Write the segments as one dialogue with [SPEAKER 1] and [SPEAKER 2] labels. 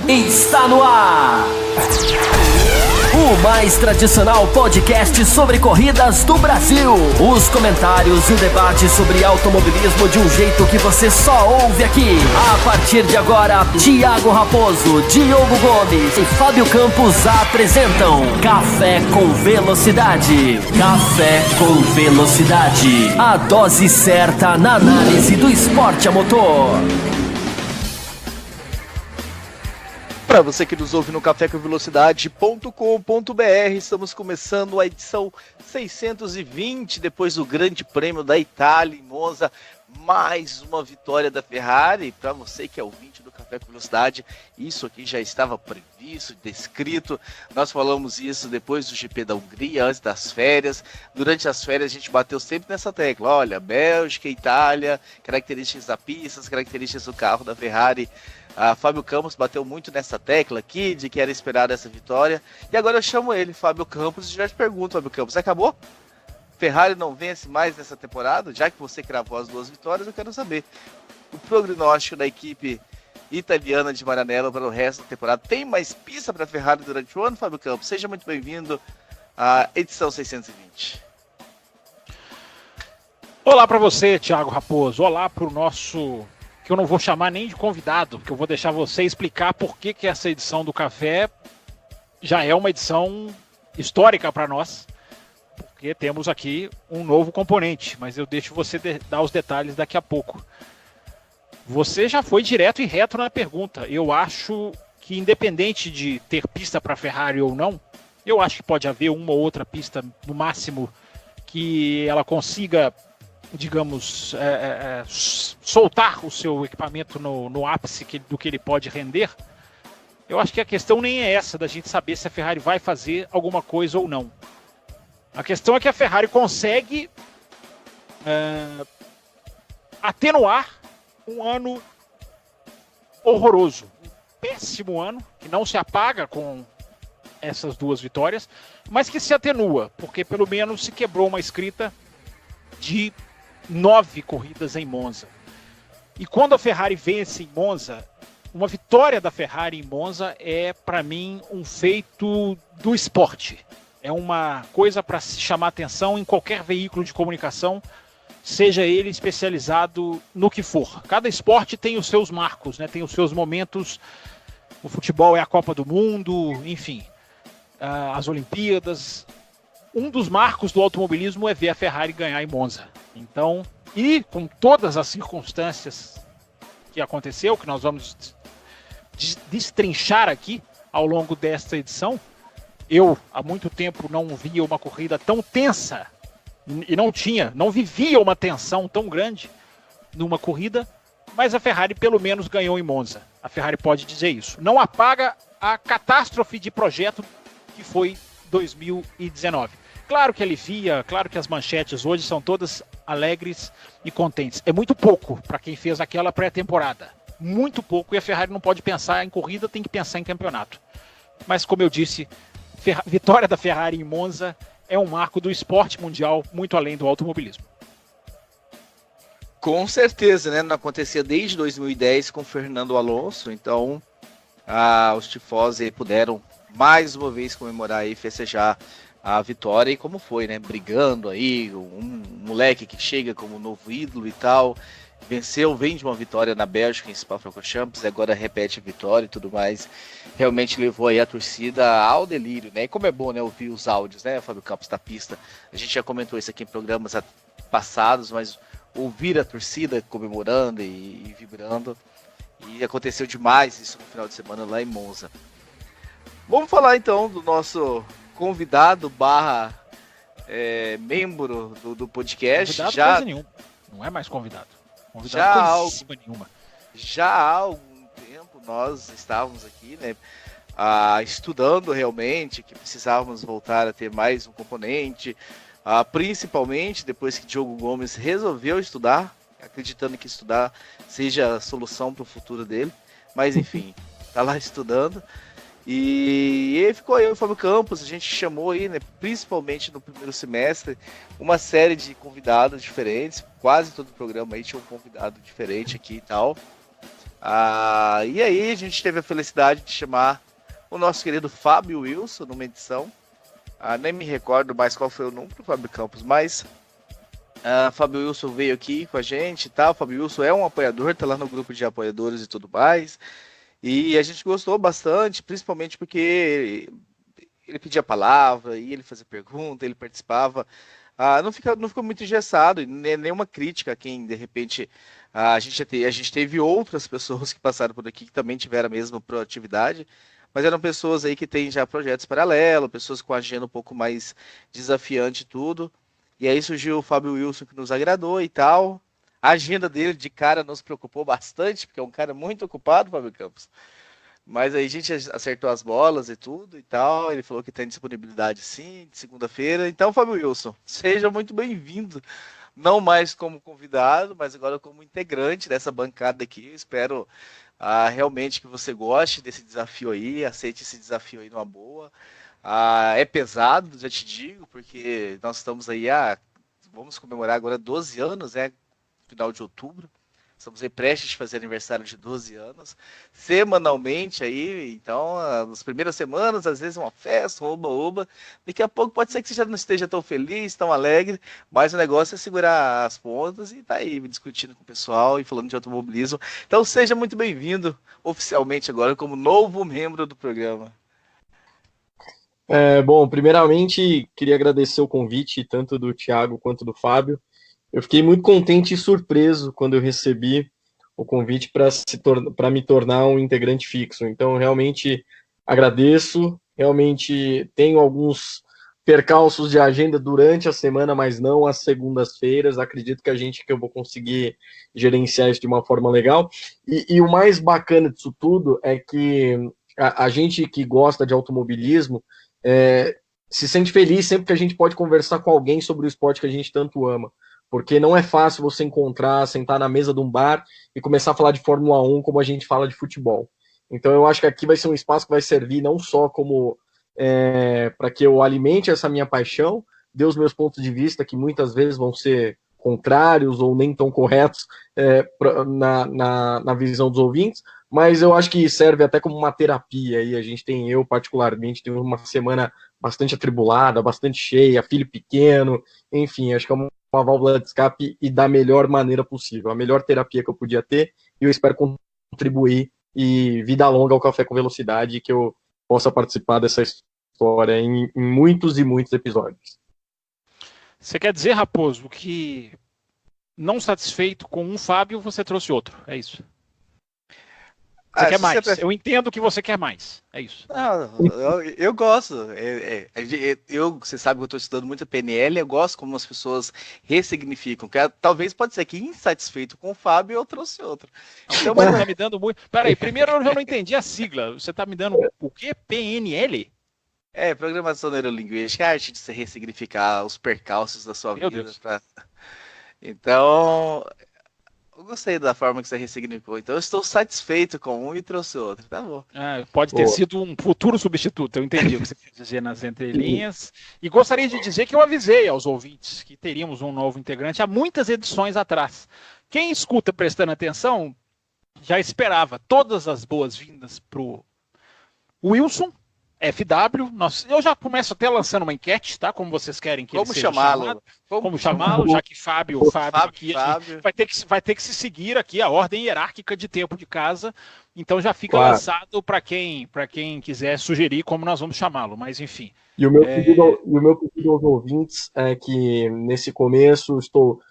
[SPEAKER 1] Está no ar o mais tradicional podcast sobre corridas do Brasil. Os comentários e o debate sobre automobilismo de um jeito que você só ouve aqui. A partir de agora, Thiago Raposo, Diogo Gomes e Fábio Campos apresentam Café com Velocidade. Café com Velocidade. A dose certa na análise do esporte a motor.
[SPEAKER 2] Para você que nos ouve no cafécomvelocidade.com.br, estamos começando a edição 620, depois do Grande Prêmio da Itália em Monza, mais uma vitória da Ferrari. Para você que é ouvinte do Café com Velocidade, isso aqui já estava previsto, descrito, nós falamos isso depois do GP da Hungria, antes das férias. Durante as férias a gente bateu sempre nessa tecla, olha, Bélgica, Itália, características da pista, as características do carro da Ferrari. Fábio Campos bateu muito nessa tecla aqui, de que era esperada essa vitória. E agora eu chamo ele, Fábio Campos, e já te pergunto, Fábio Campos, acabou? Ferrari não vence mais nessa temporada? Já que você cravou as duas vitórias, eu quero saber o prognóstico da equipe italiana de Maranello para o resto da temporada. Tem mais pista para a Ferrari durante o ano, Fábio Campos? Seja muito bem-vindo à edição 620.
[SPEAKER 3] Olá para você, Thiago Raposo. Olá para o nosso... que eu não vou chamar nem de convidado, porque eu vou deixar você explicar por que essa edição do Café já é uma edição histórica para nós, porque temos aqui um novo componente, mas eu deixo você dar os detalhes daqui a pouco. Você já foi direto e reto na pergunta. Eu acho que, independente de ter pista para Ferrari ou não, eu acho que pode haver uma ou outra pista, no máximo, que ela consiga, digamos, soltar o seu equipamento no ápice do que ele pode render. Eu acho que a questão nem é essa, da gente saber se a Ferrari vai fazer alguma coisa ou não. A questão é que a Ferrari consegue atenuar um ano horroroso, um péssimo ano, que não se apaga com essas duas vitórias, mas que se atenua, porque pelo menos se quebrou uma escrita de 9 corridas em Monza. E quando a Ferrari vence em Monza, uma vitória da Ferrari em Monza é, para mim, um feito do esporte. É uma coisa para se chamar atenção em qualquer veículo de comunicação, seja ele especializado no que for. Cada esporte tem os seus marcos, né? Tem os seus momentos. O futebol é a Copa do Mundo, enfim, as Olimpíadas. Um dos marcos do automobilismo é ver a Ferrari ganhar em Monza. Então, e com todas as circunstâncias que aconteceu, que nós vamos destrinchar aqui ao longo desta edição, eu há muito tempo não via uma corrida tão tensa e não vivia uma tensão tão grande numa corrida, mas a Ferrari pelo menos ganhou em Monza. A Ferrari pode dizer isso. Não apaga a catástrofe de projeto que foi 2019. Claro que alivia, claro que as manchetes hoje são todas alegres e contentes. É muito pouco para quem fez aquela pré-temporada. Muito pouco, e a Ferrari não pode pensar em corrida, tem que pensar em campeonato. Mas como eu disse, vitória da Ferrari em Monza é um marco do esporte mundial, muito além do automobilismo.
[SPEAKER 2] Com certeza, né? Não acontecia desde 2010 com o Fernando Alonso, então os tifosi puderam mais uma vez comemorar e festejar a vitória, e como foi, né? Brigando aí, um moleque que chega como novo ídolo e tal, venceu, vem de uma vitória na Bélgica em Spa-Francorchamps, agora repete a vitória e tudo mais. Realmente levou aí a torcida ao delírio, né? E como é bom, né, ouvir os áudios, né, Fábio Campos, da pista. A gente já comentou isso aqui em programas passados, mas ouvir a torcida comemorando e vibrando, e aconteceu demais isso no final de semana lá em Monza. Vamos falar então do nosso convidado membro do podcast.
[SPEAKER 3] Convidado já coisa nenhuma. Não é mais convidado. Nenhuma.
[SPEAKER 2] Já há algum tempo nós estávamos aqui, né, estudando realmente que precisávamos voltar a ter mais um componente, principalmente depois que Diogo Gomes resolveu estudar, acreditando que estudar seja a solução para o futuro dele, mas enfim, está lá estudando. E aí ficou eu e o Fábio Campos, a gente chamou aí, né, principalmente no primeiro semestre, uma série de convidados diferentes, quase todo o programa aí tinha um convidado diferente aqui e tal. E aí a gente teve a felicidade de chamar o nosso querido Fábio Wilson numa edição. Nem me recordo mais qual foi o número do Fábio Campos, mas Fábio Wilson veio aqui com a gente e tal. Fábio Wilson é um apoiador, tá lá no grupo de apoiadores e tudo mais. E a gente gostou bastante, principalmente porque ele pedia a palavra, e ele fazia pergunta, ele participava. Não ficou muito engessado, nenhuma crítica a quem, de repente, a gente teve outras pessoas que passaram por aqui que também tiveram a mesma proatividade, mas eram pessoas aí que têm já projetos paralelos, pessoas com agenda um pouco mais desafiante e tudo. E aí surgiu o Fábio Wilson, que nos agradou e tal. A agenda dele, de cara, nos preocupou bastante, porque é um cara muito ocupado, Fábio Campos. Mas aí a gente acertou as bolas e tudo e tal. Ele falou que tem disponibilidade sim, de segunda-feira. Então, Fábio Wilson, seja muito bem-vindo. Não mais como convidado, mas agora como integrante dessa bancada aqui. Eu espero realmente que você goste desse desafio aí, aceite esse desafio aí numa boa. É pesado, já te digo, porque nós estamos aí vamos comemorar agora 12 anos, final de outubro. Estamos aí prestes a fazer aniversário de 12 anos, semanalmente aí, então, nas primeiras semanas, às vezes uma festa, oba-oba, daqui a pouco pode ser que você já não esteja tão feliz, tão alegre, mas o negócio é segurar as pontas e tá aí discutindo com o pessoal e falando de automobilismo. Então seja muito bem-vindo, oficialmente agora, como novo membro do programa.
[SPEAKER 4] Bom, primeiramente, queria agradecer o convite, tanto do Thiago quanto do Fábio. Eu fiquei muito contente e surpreso quando eu recebi o convite para me tornar um integrante fixo. Então, realmente agradeço. Realmente tenho alguns percalços de agenda durante a semana, mas não às segundas-feiras. Acredito que eu vou conseguir gerenciar isso de uma forma legal. E o mais bacana disso tudo é que a gente que gosta de automobilismo se sente feliz sempre que a gente pode conversar com alguém sobre o esporte que a gente tanto ama. Porque não é fácil você sentar na mesa de um bar e começar a falar de Fórmula 1 como a gente fala de futebol. Então eu acho que aqui vai ser um espaço que vai servir não só como para que eu alimente essa minha paixão, dê os meus pontos de vista, que muitas vezes vão ser contrários ou nem tão corretos na visão dos ouvintes, mas eu acho que serve até como uma terapia. E eu particularmente, tenho uma semana bastante atribulada, bastante cheia, filho pequeno, enfim, acho que é uma válvula de escape e da melhor maneira possível, a melhor terapia que eu podia ter, e eu espero contribuir e vida longa ao Café com Velocidade, que eu possa participar dessa história em muitos e muitos episódios.
[SPEAKER 3] Você quer dizer, Raposo, que não satisfeito com um Fábio, você trouxe outro, é isso? Você quer mais? Eu entendo que você quer mais. É isso.
[SPEAKER 2] Eu gosto. Você sabe que eu estou estudando muito a PNL, eu gosto como as pessoas ressignificam. Talvez pode ser que insatisfeito com o Fábio eu trouxe outro.
[SPEAKER 3] Então, mas tá me dando muito. Peraí, primeiro eu já não entendi a sigla. Você tá me dando o quê? PNL?
[SPEAKER 2] Programação Neurolinguística, a arte de você ressignificar os percalços da sua vida.
[SPEAKER 3] Deus.
[SPEAKER 2] Então, eu gostei da forma que você ressignificou. Então eu estou satisfeito com um e trouxe outro. Tá bom.
[SPEAKER 3] Pode ter sido um futuro substituto. Eu entendi o que você quer dizer nas entrelinhas. E gostaria de dizer que eu avisei aos ouvintes que teríamos um novo integrante há muitas edições atrás. Quem escuta prestando atenção já esperava todas as boas-vindas pro Wilson FW. Eu já começo até lançando uma enquete, tá? Como vocês querem que ele seja chamado. Como chamá-lo, já que Fábio aqui vai ter que se seguir aqui a ordem hierárquica de tempo de casa. Então já fica lançado para quem quiser sugerir como nós vamos chamá-lo, mas enfim.
[SPEAKER 4] E o meu pedido aos ouvintes é que nesse começo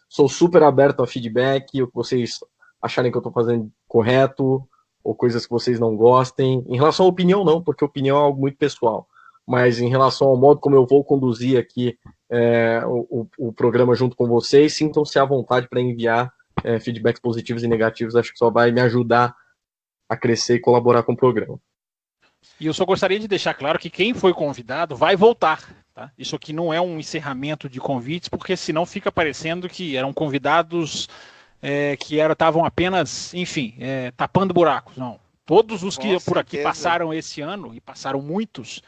[SPEAKER 4] sou super aberto a feedback, o que vocês acharem que eu estou fazendo correto, ou coisas que vocês não gostem. Em relação à opinião, não, porque opinião é algo muito pessoal. Mas em relação ao modo como eu vou conduzir aqui o programa junto com vocês, sintam-se à vontade para enviar feedbacks positivos e negativos. Acho que só vai me ajudar a crescer e colaborar com o programa.
[SPEAKER 3] E eu só gostaria de deixar claro que quem foi convidado vai voltar. Tá? Isso aqui não é um encerramento de convites, porque senão fica parecendo que eram convidados que estavam apenas, enfim, tapando buracos. Não. Todos os que por aqui passaram esse ano, e passaram muitos,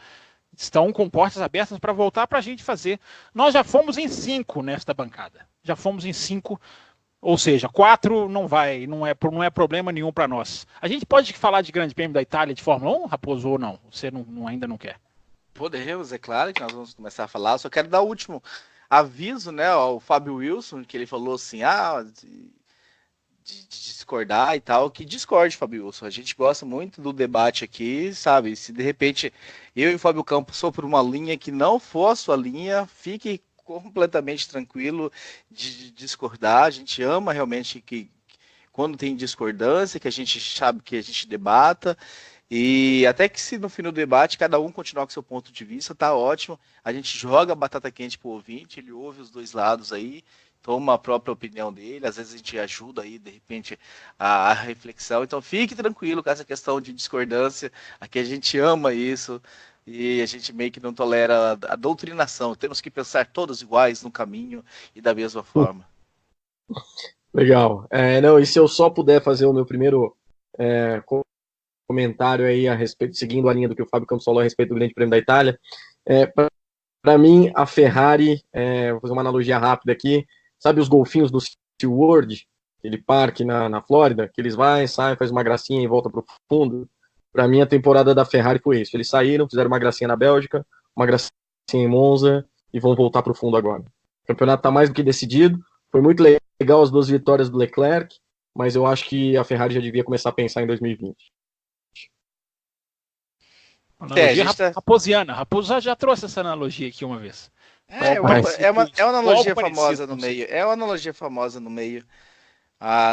[SPEAKER 3] estão com portas abertas para voltar para a gente fazer. Nós já fomos em 5 nesta bancada. Já fomos em 5. Ou seja, 4 não é problema nenhum para nós. A gente pode falar de Grande Prêmio da Itália de Fórmula 1, Raposo, ou não? Você ainda não quer?
[SPEAKER 2] Podemos, é claro que nós vamos começar a falar. Só quero dar o último aviso, né, ao Fábio Wilson, que ele falou assim, de discordar e tal, que discorde, Fábio Wilson. A gente gosta muito do debate aqui, sabe? Se de repente eu e o Fábio Campos for por uma linha que não for a sua linha, fique completamente tranquilo de discordar. A gente ama realmente que quando tem discordância, que a gente sabe que a gente debata, e até que se no fim do debate cada um continuar com seu ponto de vista, tá ótimo. A gente joga a batata quente pro ouvinte, ele ouve os dois lados aí, toma a própria opinião dele, às vezes a gente ajuda aí, de repente, a reflexão. Então fique tranquilo com essa questão de discordância, aqui a gente ama isso, e a gente meio que não tolera a doutrinação. Temos que pensar todos iguais no caminho e da mesma forma.
[SPEAKER 4] Legal. Não, e se eu só puder fazer o meu primeiro comentário aí a respeito, seguindo a linha do que o Fábio Campos falou a respeito do Grande Prêmio da Itália, para mim, a Ferrari, vou fazer uma analogia rápida aqui, sabe os golfinhos do SeaWorld, aquele parque na Flórida, que eles saem, faz uma gracinha e volta para o fundo? Para mim, a temporada da Ferrari foi isso. Eles saíram, fizeram uma gracinha na Bélgica, uma gracinha em Monza e vão voltar para o fundo agora. O campeonato está mais do que decidido. Foi muito legal as 2 vitórias do Leclerc, mas eu acho que a Ferrari já devia começar a pensar em 2020.
[SPEAKER 3] Analogia raposiana. Raposo já trouxe essa analogia aqui uma vez.
[SPEAKER 2] É uma analogia famosa no meio. É uma analogia famosa no meio.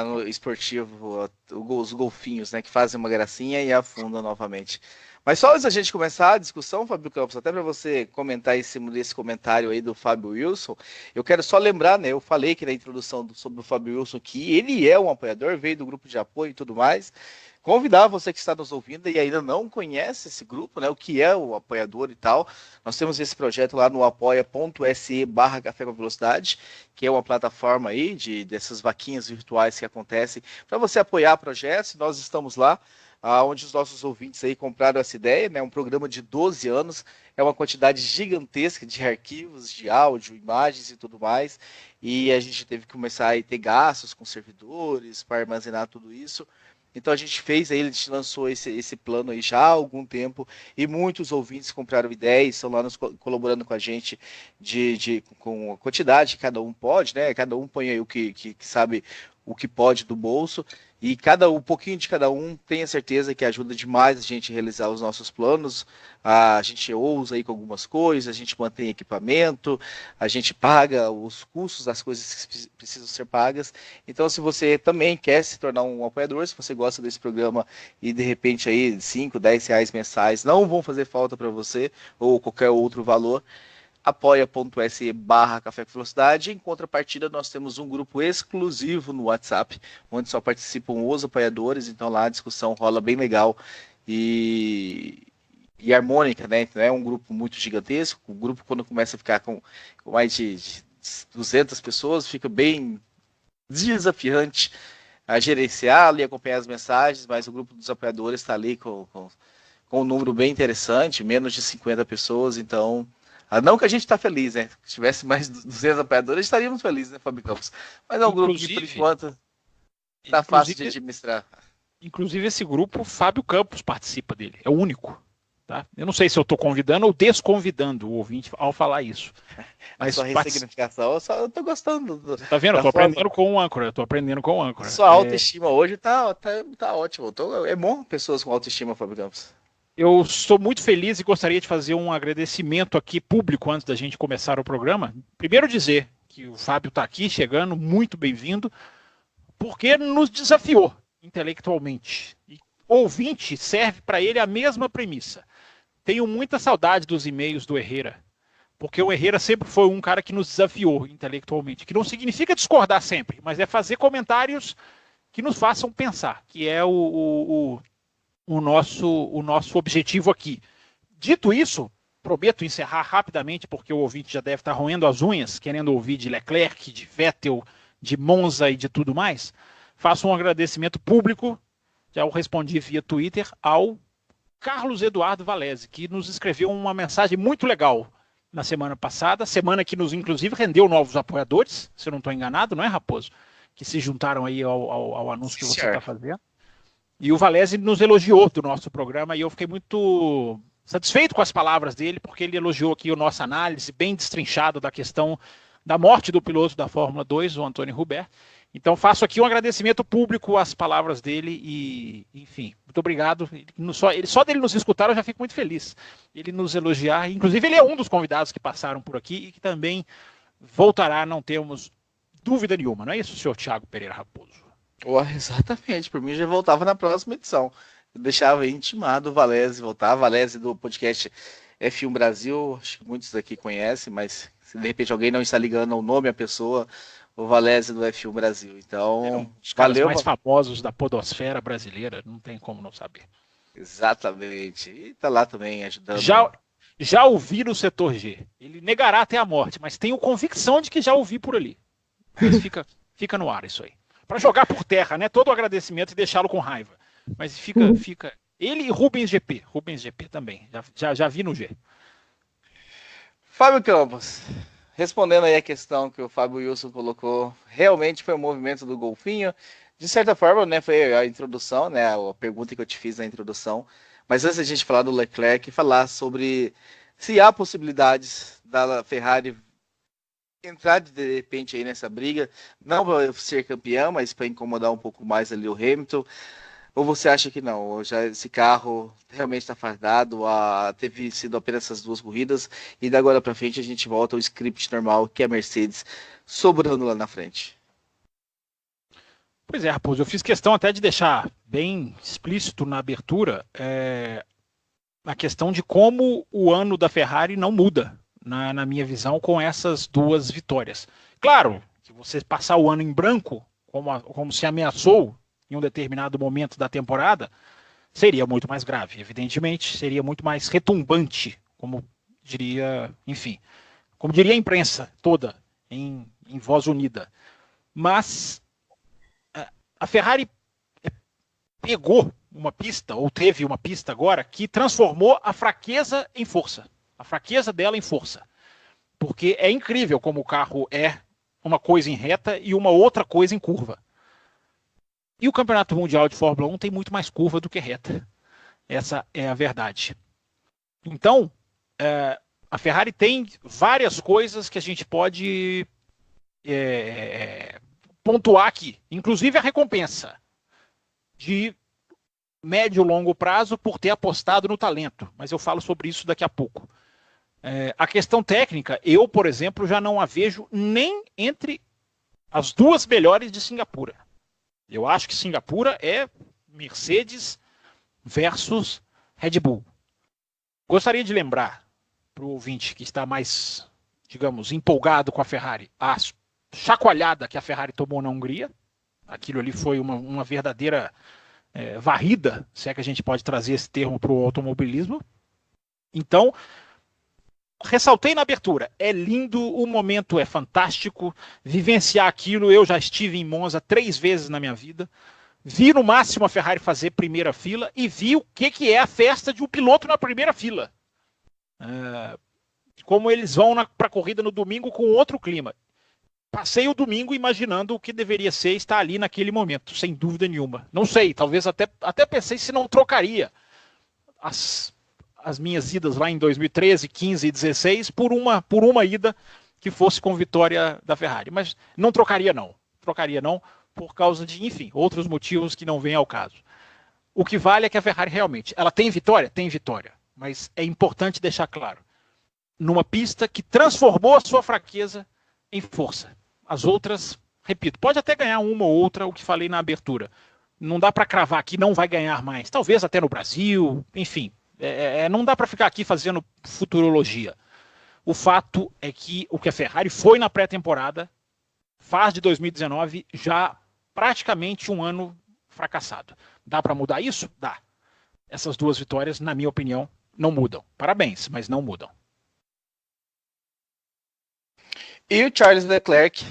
[SPEAKER 2] No esportivo, os golfinhos, né, que fazem uma gracinha e afundam novamente. Mas só antes da gente começar a discussão, Fábio Campos, até para você comentar em cima desse comentário aí do Fábio Wilson, eu quero só lembrar, né, eu falei aqui na introdução sobre o Fábio Wilson que ele é um apoiador, veio do grupo de apoio e tudo mais. Convidar você que está nos ouvindo e ainda não conhece esse grupo, né, o que é o apoiador e tal, nós temos esse projeto lá no apoia.se/Café com Velocidade, que é uma plataforma aí dessas vaquinhas virtuais que acontecem para você apoiar projetos. Nós estamos lá, onde os nossos ouvintes aí compraram essa ideia, né, um programa de 12 anos, é uma quantidade gigantesca de arquivos, de áudio, imagens e tudo mais, e a gente teve que começar a ter gastos com servidores para armazenar tudo isso. Então a gente fez aí, a gente lançou esse plano aí já há algum tempo, e muitos ouvintes compraram ideias, estão lá colaborando com a gente com a quantidade que cada um pode, né? Cada um põe aí o que sabe o que pode do bolso, e um pouquinho de cada um, tenha certeza que ajuda demais a gente a realizar os nossos planos. A gente ousa aí com algumas coisas, a gente mantém equipamento, a gente paga os custos das coisas que precisam ser pagas. Então, se você também quer se tornar um apoiador, se você gosta desse programa e de repente aí 5, 10 reais mensais não vão fazer falta para você, ou qualquer outro valor, apoia.se/Café com Velocidade. Em contrapartida, nós temos um grupo exclusivo no WhatsApp, onde só participam os apoiadores, então lá a discussão rola bem legal e harmônica, né? Não é um grupo muito gigantesco. O grupo, quando começa a ficar com mais de 200 pessoas, fica bem desafiante a gerenciar e acompanhar as mensagens, mas o grupo dos apoiadores está ali com um número bem interessante, menos de 50 pessoas, então... Não que a gente está feliz, né? Se tivesse mais de 200 apoiadores, estaríamos felizes, né, Fábio Campos? Mas é um grupo que, por enquanto, está fácil de administrar.
[SPEAKER 3] Inclusive, esse grupo, Fábio Campos participa dele. É o único. Tá? Eu não sei se eu estou convidando ou desconvidando o ouvinte ao falar isso.
[SPEAKER 2] Mas sua ressignificação, eu estou gostando.
[SPEAKER 3] Tá vendo? Eu estou aprendendo com o âncora.
[SPEAKER 2] Sua autoestima hoje tá ótimo. É bom pessoas com autoestima, Fábio Campos.
[SPEAKER 3] Eu estou muito feliz e gostaria de fazer um agradecimento aqui público antes da gente começar o programa. Primeiro dizer que o Fábio está aqui, chegando, muito bem-vindo, porque nos desafiou intelectualmente. E ouvinte serve para ele a mesma premissa. Tenho muita saudade dos e-mails do Herrera, porque o Herrera sempre foi um cara que nos desafiou intelectualmente, que não significa discordar sempre, mas é fazer comentários que nos façam pensar, que é o nosso objetivo aqui. Dito isso, prometo encerrar rapidamente, porque o ouvinte já deve estar roendo as unhas, querendo ouvir de Leclerc, de Vettel, de Monza e de tudo mais. Faço um agradecimento público, já o respondi via Twitter, ao Carlos Eduardo Valese, que nos escreveu uma mensagem muito legal na semana passada, semana que nos inclusive rendeu novos apoiadores, se eu não estou enganado, não é, Raposo? que se juntaram aí ao anúncio que você está fazendo. E o Valese nos elogiou do nosso programa e eu fiquei muito satisfeito com as palavras dele, porque ele elogiou aqui a nossa análise bem destrinchada da questão da morte do piloto da Fórmula 2, o Antônio Hubert. Então faço aqui um agradecimento público às palavras dele e, enfim, muito obrigado. Só dele nos escutar eu já fico muito feliz. Ele nos elogiar, inclusive ele é um dos convidados que passaram por aqui e que também voltará, não temos dúvida nenhuma. Não é isso, senhor Thiago Pereira Raposo?
[SPEAKER 2] Exatamente, por mim já voltava na próxima edição. Eu deixava intimado o Valese voltar, Valese do podcast F1 Brasil, acho que muitos aqui conhecem, mas se de repente alguém não está ligando o nome à pessoa, o Valese do F1 Brasil. Então,
[SPEAKER 3] os caras mais famosos da podosfera brasileira, não tem como não saber.
[SPEAKER 2] Exatamente, e tá lá também ajudando.
[SPEAKER 3] Já ouvi no setor G, ele negará até a morte, mas tenho convicção de que já ouvi por ali. Mas fica no ar isso aí. Para jogar por terra, né? Todo o agradecimento e deixá-lo com raiva. Mas fica. Ele e Rubens GP também. Já vi no G.
[SPEAKER 2] Fábio Campos, respondendo aí a questão que o Fábio Wilson colocou, realmente foi um movimento do golfinho. De certa forma, né? Foi a introdução, né? A pergunta que eu te fiz na introdução. Mas antes da gente falar do Leclerc, falar sobre se há possibilidades da Ferrari entrar de repente aí nessa briga, não para ser campeão, mas para incomodar um pouco mais ali o Hamilton, ou você acha que não? Já esse carro realmente está fardado, teve sido apenas essas 2 corridas, e da agora para frente a gente volta ao script normal, que é a Mercedes sobrando lá na frente.
[SPEAKER 3] Pois é, Raposo, eu fiz questão até de deixar bem explícito na abertura a questão de como o ano da Ferrari não muda, na minha visão, com essas 2 vitórias. Claro, que você passar o ano em branco, como se ameaçou em um determinado momento da temporada, seria muito mais grave, evidentemente, seria muito mais retumbante, como diria a imprensa toda, em voz unida. Mas a Ferrari pegou uma pista, ou teve uma pista agora, que transformou a fraqueza em força. A fraqueza dela em força. Porque é incrível como o carro é uma coisa em reta e uma outra coisa em curva. E o Campeonato Mundial de Fórmula 1 tem muito mais curva do que reta. Essa é a verdade. Então, a Ferrari tem várias coisas que a gente pode pontuar aqui. Inclusive a recompensa de médio e longo prazo por ter apostado no talento. Mas eu falo sobre isso daqui a pouco. A questão técnica, eu, por exemplo, já não a vejo nem entre as 2 melhores de Singapura. Eu acho que Singapura é Mercedes versus Red Bull. Gostaria de lembrar para o ouvinte que está mais, digamos, empolgado com a Ferrari, a chacoalhada que a Ferrari tomou na Hungria. Aquilo ali foi uma verdadeira varrida, se é que a gente pode trazer esse termo para o automobilismo. Então, ressaltei na abertura, é lindo, o momento é fantástico, vivenciar aquilo, eu já estive em Monza 3 vezes na minha vida, vi no máximo a Ferrari fazer primeira fila e vi o que é a festa de um piloto na primeira fila. Como eles vão para a corrida no domingo com outro clima. Passei o domingo imaginando o que deveria ser estar ali naquele momento, sem dúvida nenhuma. Não sei, talvez até pensei se não trocaria as minhas idas lá em 2013, 15 e 16 por uma ida que fosse com vitória da Ferrari. Mas não trocaria não. Trocaria não por causa de, enfim, outros motivos que não vêm ao caso. O que vale é que a Ferrari realmente, ela tem vitória? Tem vitória. Mas é importante deixar claro. Numa pista que transformou a sua fraqueza em força. As outras, repito, pode até ganhar uma ou outra, o que falei na abertura. Não dá para cravar que não vai ganhar mais. Talvez até no Brasil, enfim. Não dá para ficar aqui fazendo futurologia. O fato é que o que a Ferrari foi na pré-temporada faz de 2019 já praticamente um ano fracassado. Dá para mudar isso? Dá. Essas 2 vitórias, na minha opinião, não mudam. Parabéns, mas não mudam.
[SPEAKER 2] E o Charles Leclerc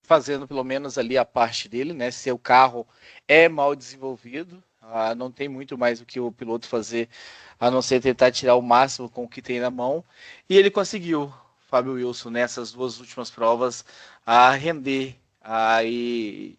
[SPEAKER 2] fazendo pelo menos ali a parte dele, né? Seu carro é mal desenvolvido, não tem muito mais o que o piloto fazer a não ser tentar tirar o máximo com o que tem na mão. E ele conseguiu, Fábio Wilson, nessas 2 últimas provas, a render e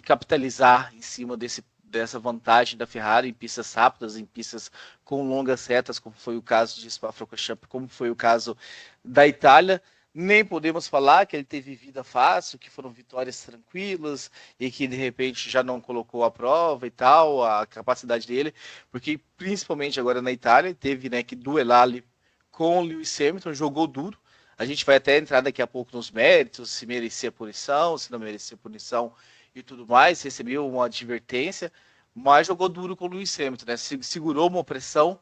[SPEAKER 2] capitalizar em cima dessa vantagem da Ferrari em pistas rápidas, em pistas com longas retas, como foi o caso de Spa-Francorchamps, como foi o caso da Itália. Nem podemos falar que ele teve vida fácil, que foram vitórias tranquilas e que de repente já não colocou a prova e tal, a capacidade dele, porque principalmente agora na Itália teve, né, que duelar ali com o Lewis Hamilton, jogou duro. A gente vai até entrar daqui a pouco nos méritos, se merecia punição, se não merecia punição e tudo mais, recebeu uma advertência, mas jogou duro com o Lewis Hamilton, né? Segurou uma pressão,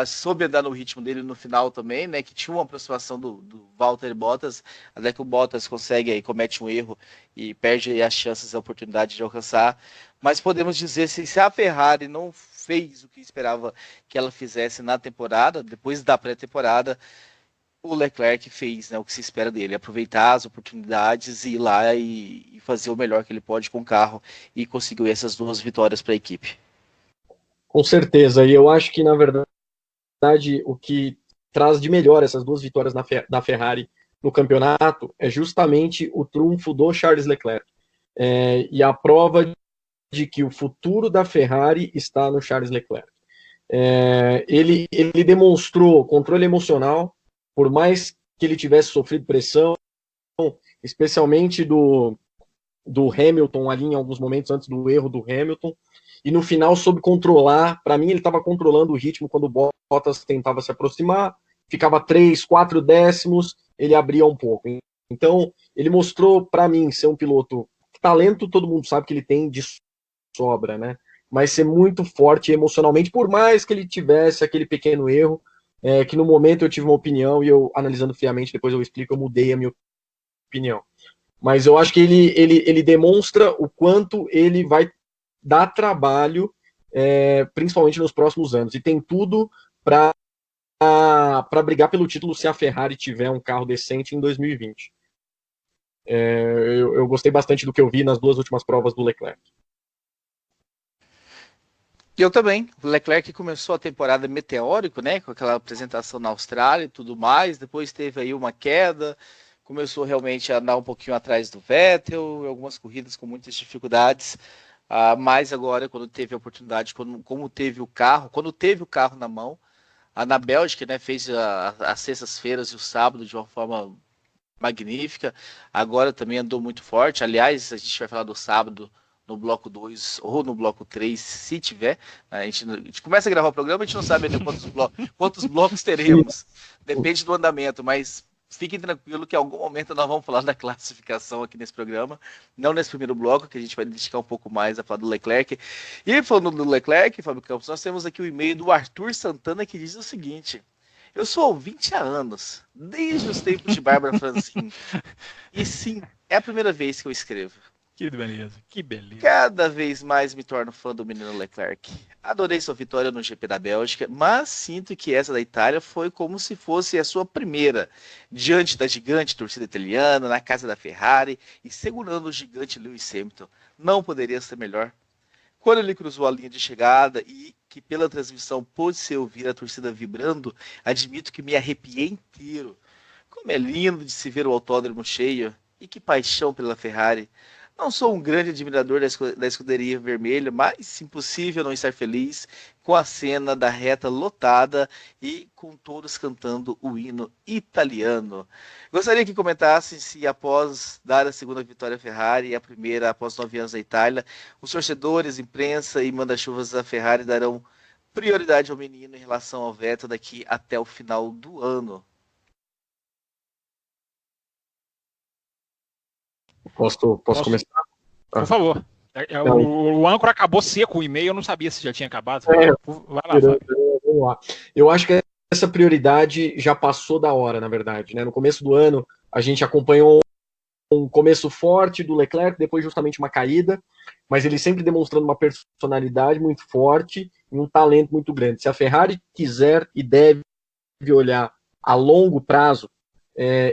[SPEAKER 2] soube andar no ritmo dele no final também, né? Que tinha uma aproximação do Valtteri Bottas, até que o Bottas consegue aí, comete um erro e perde as chances, a oportunidade de alcançar. Mas podemos dizer assim, se a Ferrari não fez o que esperava que ela fizesse na temporada, depois da pré-temporada, o Leclerc fez, né, o que se espera dele, aproveitar as oportunidades e ir lá e fazer o melhor que ele pode com o carro, e conseguiu essas 2 vitórias para a equipe.
[SPEAKER 4] Com certeza, e eu acho que, na verdade, o que traz de melhor essas 2 vitórias da Ferrari no campeonato é justamente o trunfo do Charles Leclerc. E a prova de que o futuro da Ferrari está no Charles Leclerc. Ele demonstrou controle emocional, por mais que ele tivesse sofrido pressão, especialmente do Hamilton ali em alguns momentos antes do erro do Hamilton, e no final soube controlar. Para mim, ele estava controlando o ritmo quando o Bottas tentava se aproximar, ficava 3, 4 décimos, ele abria um pouco. Então, ele mostrou para mim ser um piloto, talento todo mundo sabe que ele tem de sobra, né? Mas ser muito forte emocionalmente, por mais que ele tivesse aquele pequeno erro, que no momento eu tive uma opinião e eu, analisando friamente, depois eu explico, eu mudei a minha opinião. Mas eu acho que ele demonstra o quanto ele vai dar trabalho, principalmente nos próximos anos, e tem tudo para brigar pelo título se a Ferrari tiver um carro decente em 2020. Eu gostei bastante do que eu vi nas 2 últimas provas do Leclerc.
[SPEAKER 2] Eu também. O Leclerc começou a temporada meteórico, né? Com aquela apresentação na Austrália e tudo mais. Depois teve aí uma queda. Começou realmente a andar um pouquinho atrás do Vettel. Algumas corridas com muitas dificuldades. Mas agora, quando teve a oportunidade, quando teve o carro na mão, na Bélgica, né? Fez as sextas-feiras e o sábado de uma forma magnífica. Agora também andou muito forte. Aliás, a gente vai falar do sábado no bloco 2 ou no bloco 3, se tiver. A gente começa a gravar o programa, a gente não sabe ainda quantos blocos teremos. Depende do andamento, mas fiquem tranquilos que em algum momento nós vamos falar da classificação aqui nesse programa. Não nesse primeiro bloco, que a gente vai dedicar um pouco mais a falar do Leclerc. E falando do Leclerc, Fábio Campos, nós temos aqui o e-mail do Arthur Santana, que diz o seguinte: eu sou ouvinte há anos, desde os tempos de Bárbara Franzin. E sim, é a primeira vez que eu escrevo.
[SPEAKER 3] Que beleza, que beleza.
[SPEAKER 2] Cada vez mais me torno fã do menino Leclerc. Adorei sua vitória no GP da Bélgica, mas sinto que essa da Itália foi como se fosse a sua primeira, diante da gigante torcida italiana, na casa da Ferrari e segurando o gigante Lewis Hamilton. Não poderia ser melhor. Quando ele cruzou a linha de chegada e que pela transmissão pôde-se ouvir a torcida vibrando, admito que me arrepiei inteiro. Como é lindo de se ver o autódromo cheio, e que paixão pela Ferrari. Não sou um grande admirador da escuderia vermelha, mas impossível não estar feliz com a cena da reta lotada e com todos cantando o hino italiano. Gostaria que comentassem se, após dar a segunda vitória à Ferrari e a primeira após 9 anos da Itália, os torcedores, imprensa e manda-chuvas da Ferrari darão prioridade ao menino em relação ao Vettel daqui até o final do ano.
[SPEAKER 4] Posso começar?
[SPEAKER 3] Por favor. O âncora acabou seco o e-mail, eu não sabia se já tinha acabado. Vai lá, Fábio.
[SPEAKER 4] Vamos lá. Eu acho que essa prioridade já passou da hora, na verdade, né? No começo do ano, a gente acompanhou um começo forte do Leclerc, depois justamente uma caída, mas ele sempre demonstrando uma personalidade muito forte e um talento muito grande. Se a Ferrari quiser e deve olhar a longo prazo,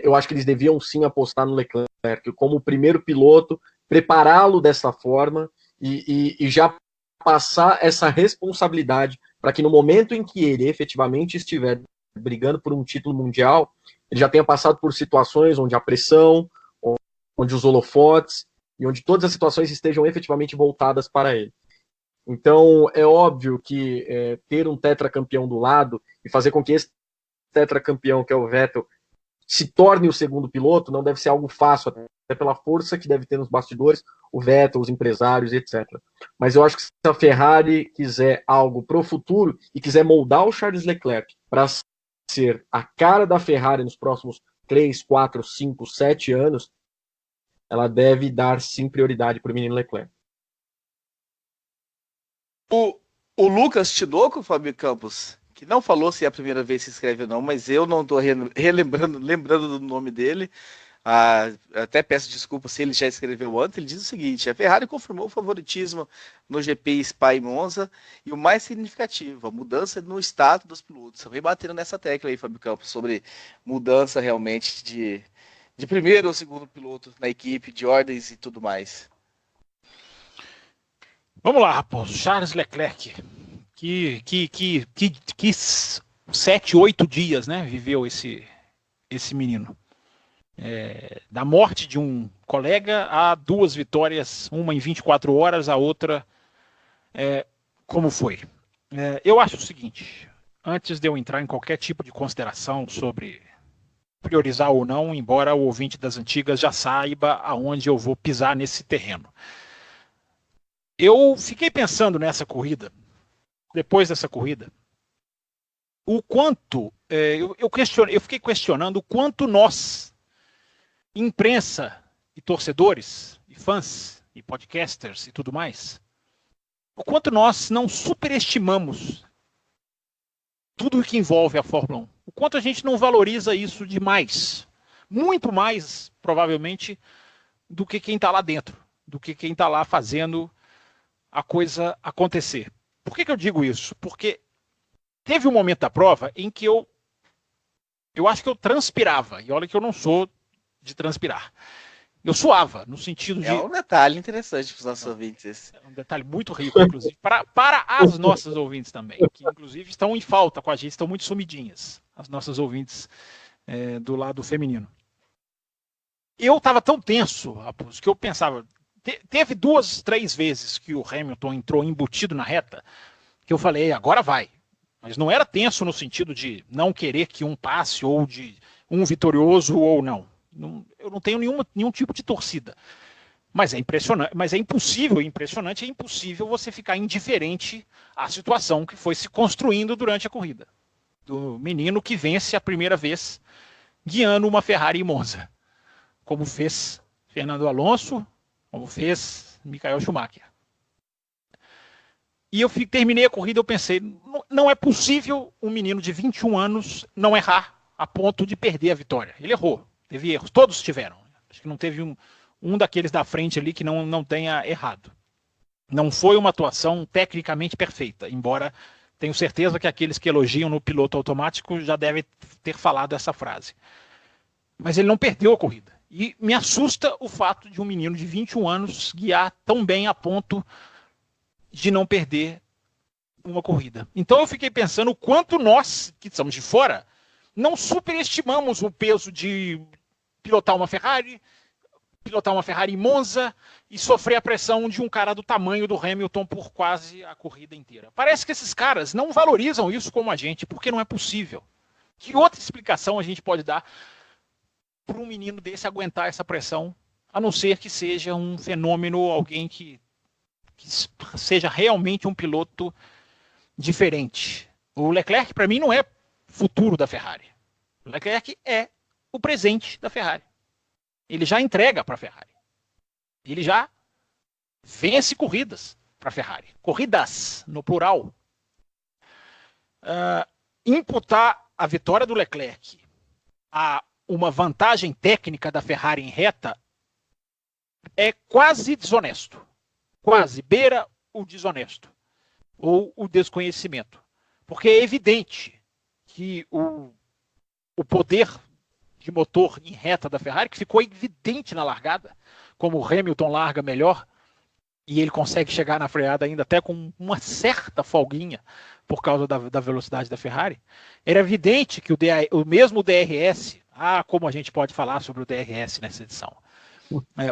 [SPEAKER 4] eu acho que eles deviam sim apostar no Leclerc como o primeiro piloto, prepará-lo dessa forma e já passar essa responsabilidade para que no momento em que ele efetivamente estiver brigando por um título mundial, ele já tenha passado por situações onde a pressão, onde os holofotes e onde todas as situações estejam efetivamente voltadas para ele. Então, é óbvio que ter um tetracampeão do lado e fazer com que esse tetracampeão, que é o Vettel, se torne o segundo piloto, não deve ser algo fácil, até pela força que deve ter nos bastidores, o Vettel, os empresários, etc. Mas eu acho que se a Ferrari quiser algo para o futuro e quiser moldar o Charles Leclerc para ser a cara da Ferrari nos próximos 3, 4, 5, 7 anos, ela deve dar sim prioridade para o menino Leclerc.
[SPEAKER 2] O Lucas Tinoco, Fábio Campos, que não falou se é a primeira vez que se inscreve ou não, mas eu não estou lembrando do nome dele. Até peço desculpa se ele já escreveu antes. Ele diz o seguinte: a Ferrari confirmou o favoritismo no GP Spa e Monza, e o mais significativo, a mudança no status dos pilotos. Eu venho batendo nessa tecla aí, Fábio Campos, sobre mudança realmente de primeiro ou segundo piloto na equipe, de ordens e tudo mais.
[SPEAKER 3] Vamos lá, Raposo. Charles Leclerc, que 7, 8 dias, né, viveu esse menino. Da morte de um colega a 2 vitórias, uma em 24 horas, a outra como foi. Eu acho o seguinte, antes de eu entrar em qualquer tipo de consideração sobre priorizar ou não, embora o ouvinte das antigas já saiba aonde eu vou pisar nesse terreno. Eu fiquei pensando nessa corrida, depois dessa corrida, o quanto, eu fiquei questionando o quanto nós, imprensa e torcedores, e fãs, e podcasters e tudo mais, o quanto nós não superestimamos tudo o que envolve a Fórmula 1. O quanto a gente não valoriza isso demais. Muito mais, provavelmente, do que quem está lá dentro, do que quem está lá fazendo a coisa acontecer. Por que eu digo isso? Porque teve um momento da prova em que eu acho que eu transpirava, e olha que eu não sou de transpirar. Eu suava, no sentido de...
[SPEAKER 2] É um detalhe interessante para os nossos ouvintes. Esse.
[SPEAKER 3] É um detalhe muito rico, inclusive, para as nossas ouvintes também, que inclusive estão em falta com a gente, estão muito sumidinhas, as nossas ouvintes do lado feminino. Eu estava tão tenso, Raposo, que eu pensava... Teve 2, 3 vezes que o Hamilton entrou embutido na reta, que eu falei, agora vai. Mas não era tenso no sentido de não querer que um passe, ou de um vitorioso ou não. Eu não tenho nenhum tipo de torcida. Mas é impressionante, mas é impossível você ficar indiferente à situação que foi se construindo durante a corrida. Do menino que vence a primeira vez guiando uma Ferrari em Monza. Como fez Fernando Alonso, como fez Michael Schumacher. E eu terminei a corrida, eu pensei, não é possível um menino de 21 anos não errar a ponto de perder a vitória. Ele errou, teve erros, todos tiveram. Acho que não teve um daqueles da frente ali que não tenha errado. Não foi uma atuação tecnicamente perfeita, embora tenho certeza que aqueles que elogiam no piloto automático já devem ter falado essa frase. Mas ele não perdeu a corrida. E me assusta o fato de um menino de 21 anos guiar tão bem a ponto de não perder uma corrida. Então eu fiquei pensando o quanto nós, que estamos de fora, não superestimamos o peso de pilotar uma Ferrari em Monza e sofrer a pressão de um cara do tamanho do Hamilton por quase a corrida inteira. Parece que esses caras não valorizam isso como a gente, porque não é possível. Que outra explicação a gente pode dar para um menino desse aguentar essa pressão, a não ser que seja um fenômeno, alguém que seja realmente um piloto diferente. O Leclerc, para mim, não é futuro da Ferrari. O Leclerc é o presente da Ferrari. Ele já entrega para a Ferrari. Ele já vence corridas para a Ferrari. Corridas, no plural. Imputar a vitória do Leclerc a uma vantagem técnica da Ferrari em reta é quase desonesto. Quase, beira o desonesto. Ou o desconhecimento. Porque é evidente que o poder de motor em reta da Ferrari, que ficou evidente na largada, como o Hamilton larga melhor, e ele consegue chegar na freada ainda até com uma certa folguinha por causa da velocidade da Ferrari, era evidente que o mesmo DRS, como a gente pode falar sobre o DRS nessa edição,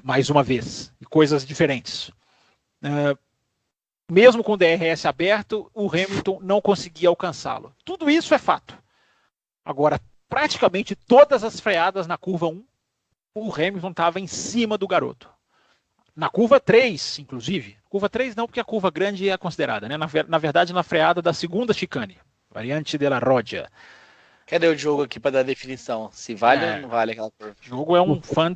[SPEAKER 3] mais uma vez, e coisas diferentes. Mesmo com o DRS aberto, o Hamilton não conseguia alcançá-lo. Tudo isso é fato. Agora, praticamente todas as freadas na curva 1, o Hamilton estava em cima do garoto. Na curva 3, inclusive. Curva 3 não, porque a curva grande é considerada, né? Na verdade, na freada da segunda chicane, variante de la Rodia.
[SPEAKER 2] Cadê o jogo aqui para dar definição? Se vale ou não vale aquela curva?
[SPEAKER 3] O jogo é um fã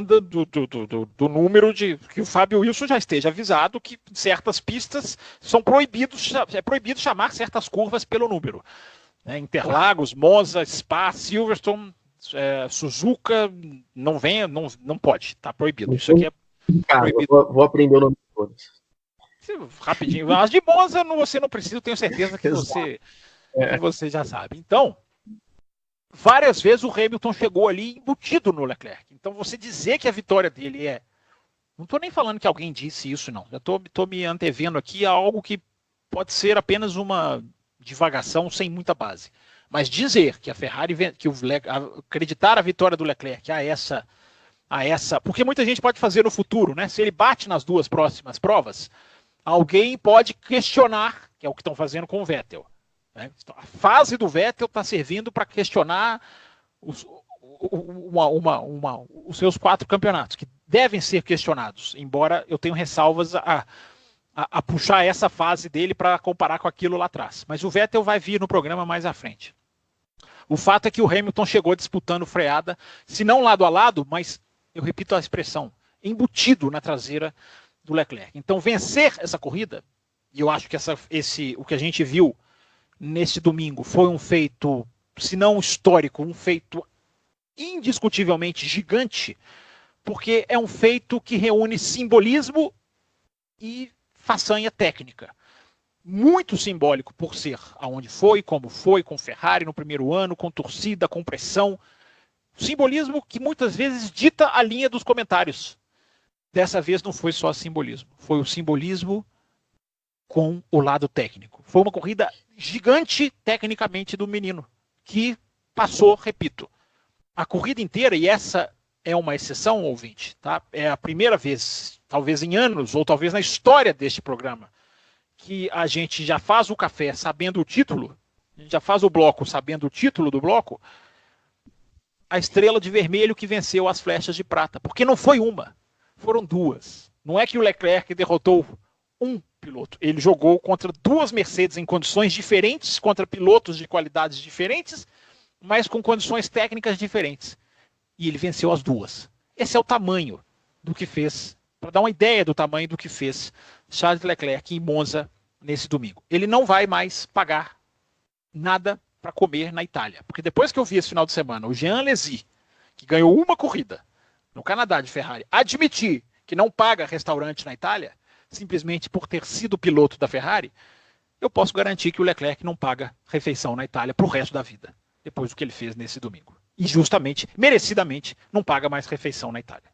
[SPEAKER 3] do número de que o Fábio Wilson já esteja avisado que certas pistas são proibidos, é proibido chamar certas curvas pelo número. Interlagos, Monza, Spa, Silverstone, Suzuka, não pode, está proibido. Isso aqui é proibido.
[SPEAKER 4] Vou aprender o nome de todos.
[SPEAKER 3] Rapidinho, as de Monza você não precisa, eu tenho certeza que você já sabe. Então, várias vezes o Hamilton chegou ali embutido no Leclerc. Então você dizer que a vitória dele não estou nem falando que alguém disse isso, não. Já estou me antevendo aqui a algo que pode ser apenas uma divagação sem muita base. Mas dizer que a Ferrari, acreditar a vitória do Leclerc a essa, porque muita gente pode fazer no futuro, né? Se ele bate nas duas próximas provas, alguém pode questionar, que é o que estão fazendo com o Vettel. Né? A fase do Vettel está servindo para questionar os seus 4 campeonatos, que devem ser questionados, embora eu tenha ressalvas a puxar essa fase dele para comparar com aquilo lá atrás. Mas o Vettel vai vir no programa mais à frente. O fato é que o Hamilton chegou disputando freada, se não lado a lado, mas, eu repito a expressão, embutido na traseira do Leclerc. Então, vencer essa corrida, e eu acho que o que a gente viu nesse domingo foi um feito, se não histórico, um feito indiscutivelmente gigante, porque é um feito que reúne simbolismo e façanha técnica. Muito simbólico por ser aonde foi, como foi, com Ferrari no primeiro ano, com torcida, com pressão. Simbolismo que muitas vezes dita a linha dos comentários. Dessa vez não foi só simbolismo, foi o simbolismo com o lado técnico. Foi uma corrida gigante tecnicamente do menino, que passou, repito, a corrida inteira, e essa é uma exceção, ouvinte, tá? É a primeira vez, talvez em anos, ou talvez na história deste programa, que a gente já faz o café sabendo o título, a gente já faz o bloco sabendo o título do bloco, a estrela de vermelho que venceu as flechas de prata. Porque não foi uma, foram 2. Não é que o Leclerc derrotou um piloto. Ele jogou contra 2 Mercedes em condições diferentes, contra pilotos de qualidades diferentes, mas com condições técnicas diferentes. E ele venceu as 2. Esse é o tamanho do que fez, para dar uma ideia do tamanho do que fez Charles Leclerc em Monza nesse domingo. Ele não vai mais pagar nada para comer na Itália. Porque depois que eu vi esse final de semana, o Jean Alesi, que ganhou uma corrida no Canadá de Ferrari, admitir que não paga restaurante na Itália, simplesmente por ter sido piloto da Ferrari, eu posso garantir que o Leclerc não paga refeição na Itália para o resto da vida, depois do que ele fez nesse domingo. E justamente, merecidamente, não paga mais refeição na Itália.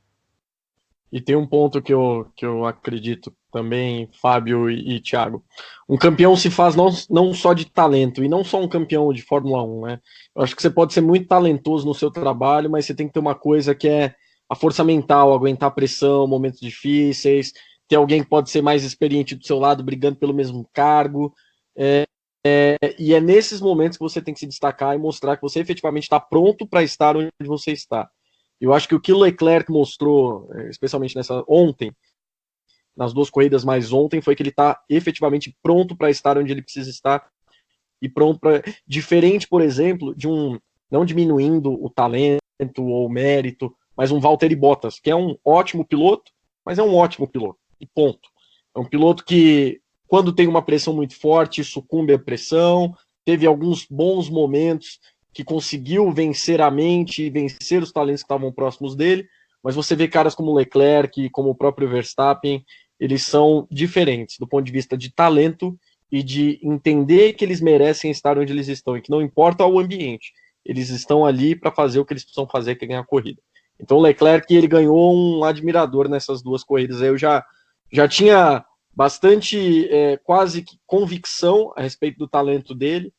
[SPEAKER 4] E tem um ponto que eu acredito também, Fábio e Thiago. Um campeão se faz não só de talento, e não só um campeão de Fórmula 1, né? Eu acho que você pode ser muito talentoso no seu trabalho, mas você tem que ter uma coisa que é a força mental, aguentar pressão, momentos difíceis, ter alguém que pode ser mais experiente do seu lado, brigando pelo mesmo cargo. E é nesses momentos que você tem que se destacar e mostrar que você efetivamente está pronto para estar onde você está. Eu acho que o que o Leclerc mostrou, especialmente ontem, nas 2 corridas mais ontem, foi que ele está efetivamente pronto para estar onde ele precisa estar e pronto para... Diferente, por exemplo, não diminuindo o talento ou o mérito, mas um Valtteri Bottas, que é um ótimo piloto, mas é um ótimo piloto, e ponto. É um piloto que, quando tem uma pressão muito forte, sucumbe à pressão, teve alguns bons momentos que conseguiu vencer a mente e vencer os talentos que estavam próximos dele, mas você vê caras como Leclerc, como o próprio Verstappen, eles são diferentes do ponto de vista de talento e de entender que eles merecem estar onde eles estão, e que não importa o ambiente, eles estão ali para fazer o que eles precisam fazer, que é ganhar a corrida. Então o Leclerc, ele ganhou um admirador nessas 2 corridas, eu já tinha bastante, quase que convicção a respeito do talento dele,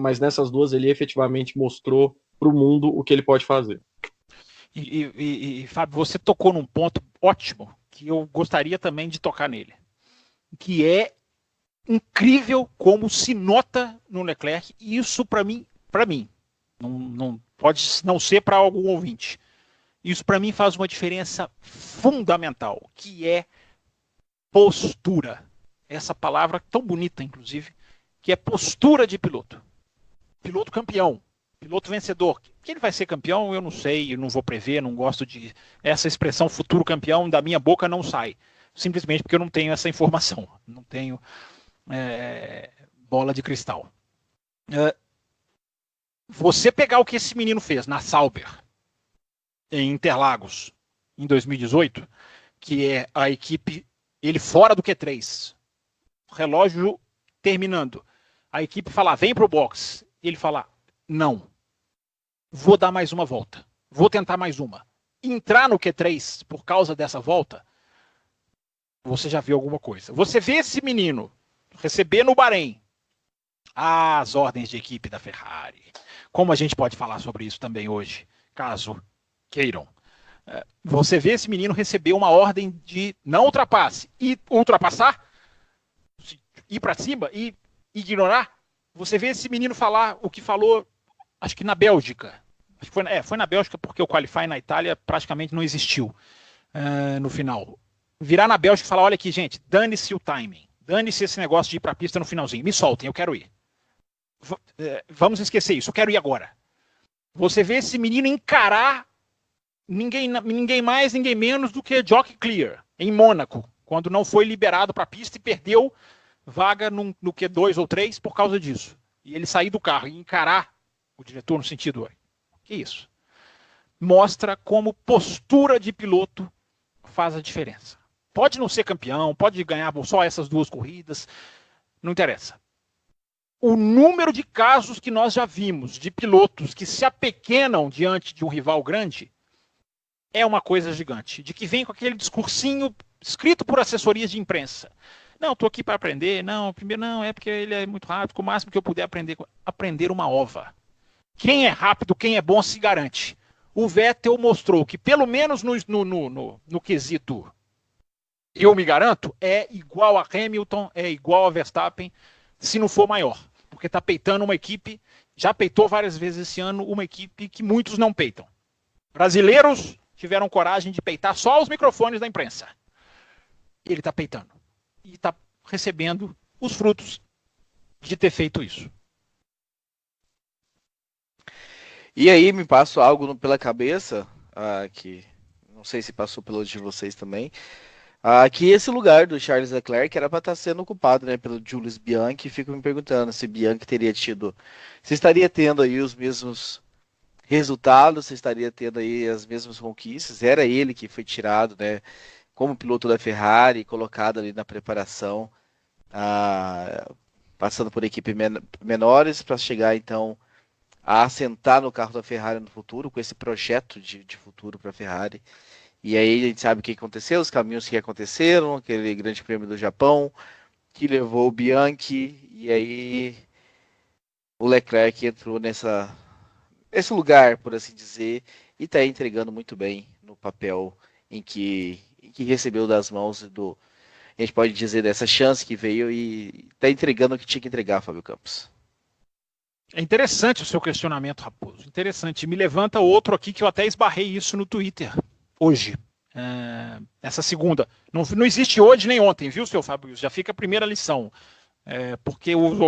[SPEAKER 4] mas nessas 2 ele efetivamente mostrou para o mundo o que ele pode fazer.
[SPEAKER 3] E Fábio, você tocou num ponto ótimo que eu gostaria também de tocar nele, que é incrível como se nota no Leclerc, e isso para mim, não pode não ser para algum ouvinte. Isso para mim faz uma diferença fundamental, que é postura. Essa palavra tão bonita, inclusive, que é postura de piloto. Piloto campeão, piloto vencedor. Que ele vai ser campeão, eu não sei, eu não vou prever, não gosto de... Essa expressão futuro campeão da minha boca não sai. Simplesmente porque eu não tenho essa informação. Não tenho bola de cristal. Você pegar o que esse menino fez na Sauber, em Interlagos, em 2018, que é a equipe, ele fora do Q3, relógio terminando, a equipe falar, vem pro box, ele falar, não, vou dar mais uma volta, vou tentar mais uma. Entrar no Q3 por causa dessa volta, você já viu alguma coisa. Você vê esse menino receber no Bahrein as ordens de equipe da Ferrari. Como a gente pode falar sobre isso também hoje, caso queiram. Você vê esse menino receber uma ordem de não ultrapasse e ultrapassar, ir para cima e ignorar. Você vê esse menino falar o que falou, acho que na Bélgica. Acho que foi na Bélgica, porque o Qualify na Itália praticamente não existiu no final. Virar na Bélgica e falar, olha aqui, gente, dane-se o timing. Dane-se esse negócio de ir para a pista no finalzinho. Me soltem, eu quero ir. Vamos esquecer isso, eu quero ir agora. Você vê esse menino encarar ninguém mais, ninguém menos do que Jockey Clear, em Mônaco, quando não foi liberado para a pista e perdeu vaga no Q2 ou 3 por causa disso. E ele sair do carro e encarar o diretor no sentido, que isso? Mostra como postura de piloto faz a diferença. Pode não ser campeão, pode ganhar só essas 2 corridas, não interessa. O número de casos que nós já vimos de pilotos que se apequenam diante de um rival grande é uma coisa gigante. De que vem com aquele discursinho escrito por assessorias de imprensa. Não, estou aqui para aprender. Não, primeiro não, é porque ele é muito rápido. O máximo que eu puder aprender uma ova. Quem é rápido, quem é bom se garante. O Vettel mostrou que pelo menos no quesito eu me garanto, é igual a Hamilton, é igual a Verstappen, se não for maior. Porque está peitando uma equipe, já peitou várias vezes esse ano, uma equipe que muitos não peitam. Brasileiros tiveram coragem de peitar só os microfones da imprensa. Ele está peitando. E está recebendo os frutos de ter feito isso.
[SPEAKER 2] E aí me passa algo pela cabeça, que não sei se passou pelo de vocês também, que esse lugar do Charles Leclerc era para estar sendo ocupado, né, pelo Jules Bianchi. Fico me perguntando se Bianchi se estaria tendo aí os mesmos resultados, se estaria tendo aí as mesmas conquistas. Era ele que foi tirado, né, como piloto da Ferrari, colocado ali na preparação, passando por equipes menores para chegar então a assentar no carro da Ferrari no futuro, com esse projeto de futuro para a Ferrari. E aí a gente sabe o que aconteceu, os caminhos que aconteceram, aquele grande prêmio do Japão, que levou o Bianchi, e aí o Leclerc entrou nesse lugar, por assim dizer, e está entregando muito bem no papel em que recebeu das mãos a gente pode dizer, dessa chance que veio, e está entregando o que tinha que entregar, Fábio Campos.
[SPEAKER 3] É interessante o seu questionamento, Raposo. Interessante. Me levanta outro aqui que eu até esbarrei isso no Twitter hoje. Essa segunda. Não existe hoje nem ontem, viu, seu Fábio? Já fica a primeira lição. Porque os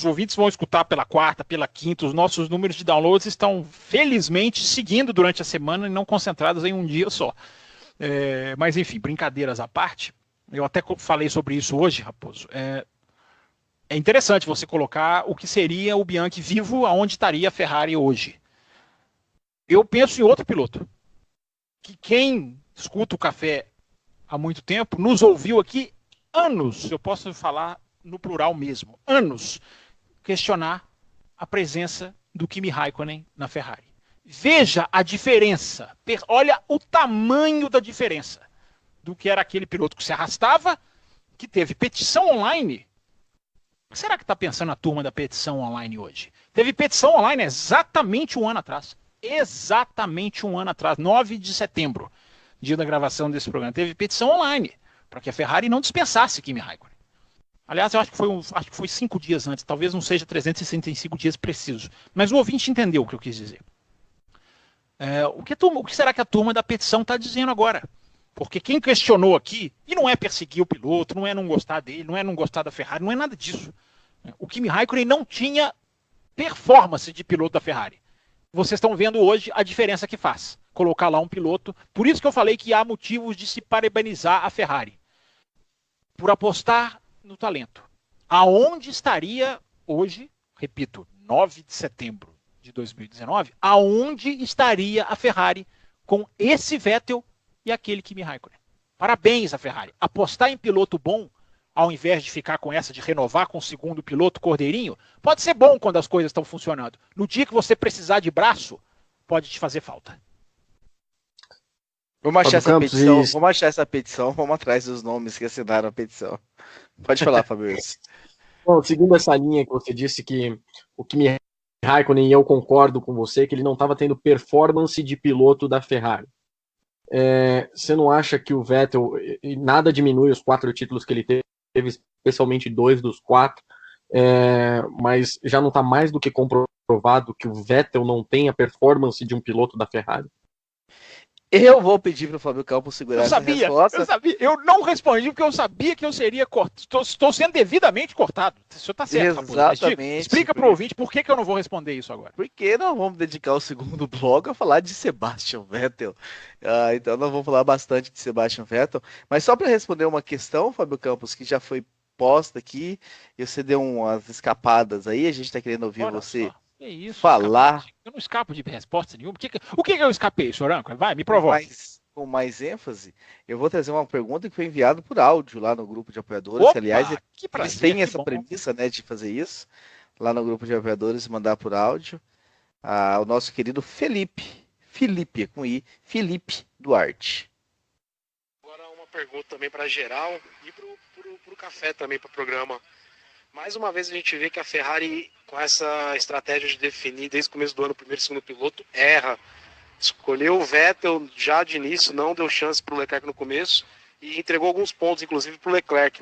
[SPEAKER 3] ouvintes vão escutar pela quarta, pela quinta. Os nossos números de downloads estão, felizmente, seguindo durante a semana e não concentrados em um dia só. Mas, enfim, brincadeiras à parte. Eu até falei sobre isso hoje, Raposo. É interessante você colocar o que seria o Bianchi vivo, aonde estaria a Ferrari hoje. Eu penso em outro piloto, que quem escuta o café há muito tempo, nos ouviu aqui anos, eu posso falar no plural mesmo, anos, questionar a presença do Kimi Raikkonen na Ferrari. Veja a diferença, olha o tamanho da diferença do que era aquele piloto que se arrastava, que teve petição online. O que será que está pensando a turma da petição online hoje? Teve petição online exatamente um ano atrás. exatamente um ano atrás, 9 de setembro, dia da gravação desse programa, teve petição online para que a Ferrari não dispensasse Kimi Raikkonen. Aliás, eu acho que foi 5 dias antes, talvez não seja 365 dias precisos, mas o ouvinte entendeu o que eu quis dizer. O que será que a turma da petição está dizendo agora? Porque quem questionou aqui, e não é perseguir o piloto, não é não gostar dele, não é não gostar da Ferrari, não é nada disso. O Kimi Raikkonen não tinha performance de piloto da Ferrari. Vocês estão vendo hoje a diferença que faz. Colocar lá um piloto. Por isso que eu falei que há motivos de se parabenizar a Ferrari. Por apostar no talento. Aonde estaria hoje, repito, 9 de setembro de 2019, aonde estaria a Ferrari com esse Vettel e aquele Kimi Raikkonen? Parabéns à Ferrari. Apostar em piloto bom, ao invés de ficar com essa de renovar com o segundo piloto cordeirinho, pode ser bom quando as coisas estão funcionando. No dia que você precisar de braço, pode te fazer falta.
[SPEAKER 2] Vamos achar essa petição, vamos atrás dos nomes que assinaram a petição. Pode falar, Fabio.
[SPEAKER 4] Bom, segundo essa linha que você disse que o Kimi Raikkonen, e eu concordo com você, que ele não estava tendo performance de piloto da Ferrari. Você não acha que o Vettel, nada diminui os 4 títulos que ele teve, especialmente 2 dos 4, mas já não está mais do que comprovado que o Vettel não tem a performance de um piloto da Ferrari?
[SPEAKER 2] Eu vou pedir para o Fábio Campos segurar essa resposta.
[SPEAKER 3] Eu sabia. Eu não respondi porque eu sabia que eu seria cortado. Estou sendo devidamente cortado. O senhor está certo,
[SPEAKER 2] exatamente.
[SPEAKER 3] Explica para o ouvinte por que eu não vou responder isso agora.
[SPEAKER 2] Porque nós vamos dedicar o segundo bloco a falar de Sebastian Vettel. Então nós vamos falar bastante de Sebastian Vettel. Mas só para responder uma questão, Fábio Campos, que já foi posta aqui, e você deu umas escapadas aí, a gente está querendo ouvir você...
[SPEAKER 3] Que isso,
[SPEAKER 2] falar.
[SPEAKER 3] Eu não escapo de resposta nenhuma. O que eu escapei, senhor Âncora? Vai, me provoca.
[SPEAKER 2] Com mais ênfase, eu vou trazer uma pergunta que foi enviada por áudio lá no grupo de apoiadores. Aliás, eles têm essa premissa, né, de fazer isso lá no grupo de apoiadores, mandar por áudio. O nosso querido Felipe com I, Felipe Duarte.
[SPEAKER 5] Agora uma pergunta também para geral e pro café também, para o programa. Mais uma vez a gente vê que a Ferrari, com essa estratégia de definir desde o começo do ano o primeiro e segundo piloto, erra. Escolheu o Vettel já de início, não deu chance para o Leclerc no começo e entregou alguns pontos, inclusive para o Leclerc,